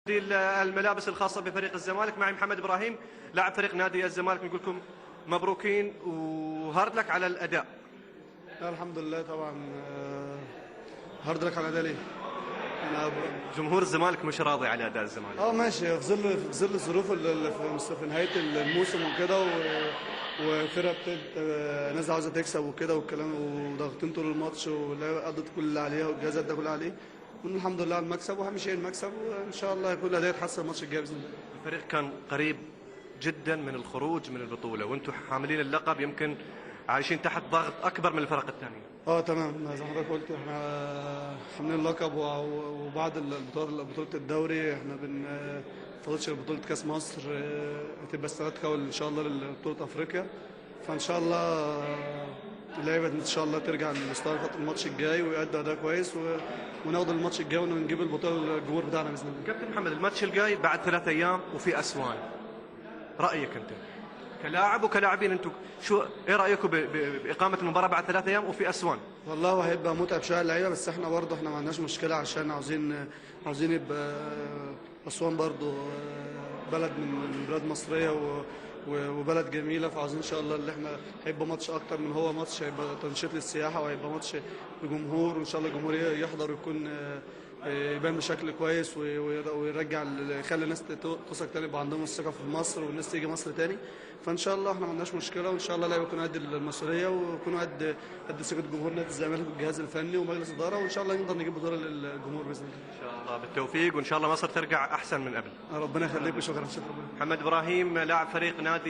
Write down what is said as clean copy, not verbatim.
الملابس الخاصة بفريق الزمالك. معي محمد إبراهيم لاعب فريق نادي الزمالك، نقول لكم مبروكين وهارد لك على الأداء. الحمد لله طبعا. هارد لك على الأداء ليه؟ جمهور الزمالك مش راضي على أداء الزمالك. ماشي، في ظل الظروف اللي في نهاية الموسم وكده، وفرقة ناس عاوزة تكسب وكده والكلام، وضاغطين طول الماتش، واللعيبة قضت كل اللي عليها والجهاز ادى كل اللي عليه. الحمد لله على المكسب، واهم شيء المكسب، وان شاء الله يكون الاداء يتحسن الماتش الجاي باذن الله. الفريق كان قريب جدا من الخروج من البطوله، وانتم حاملين اللقب، يمكن عايشين تحت ضغط اكبر من الفرق الثانيه. تمام، زي ما حضرتك قلت احنا حاملين اللقب، وبعد بطوله الدوري احنا فاضلش بطوله كاس مصر، هتبقى استعداد ان شاء الله لبطوله افريقيا. فان شاء الله اللعيبه ان شاء الله ترجع لمستوى الماتش الجاي ويأدي اداء كويس، وناخد الماتش الجاي ونجيب البطوله للجمهور بتاعنا باذن الله. كابتن محمد، الماتش الجاي بعد 3 ايام وفي اسوان، رايك انت كلاعب وكلاعبين، انتم ايه رايكم باقامه المباراه بعد 3 ايام وفي اسوان؟ والله هو هيبقى متعب شويه اللعيبه، بس احنا برضه ما عندناش مشكله، عشان عاوزين يبقى اسوان برضه بلد من بلاد مصريه وبلد جميله، فعاوزين ان شاء الله اللي احنا هيبقى ماتش اكتر من هو ماتش، هيبقى تنشيط للسياحه، وهيبقى ماتش لجمهور، وان شاء الله الجمهور يحضر ويكون يبان بشكل كويس، ويرجع يخلي الناس تثق تاني، يبقى عندهم الثقه في مصر، والناس تيجي مصر تاني. فان شاء الله احنا ما عندناش مشكله، وان شاء الله اللعيبه يكونوا قد المسؤوليه، ويكونوا قد ثقه جمهور نادي الزمالك والجهاز الفني ومجلس الاداره، وان شاء الله نقدر نجيب بطوله للجمهور باذن الله. ان شاء الله بالتوفيق، وان شاء الله مصر ترجع احسن من قبل. ربنا يخليك، وشكرا. محمد ابراهيم لاعب فريق نادي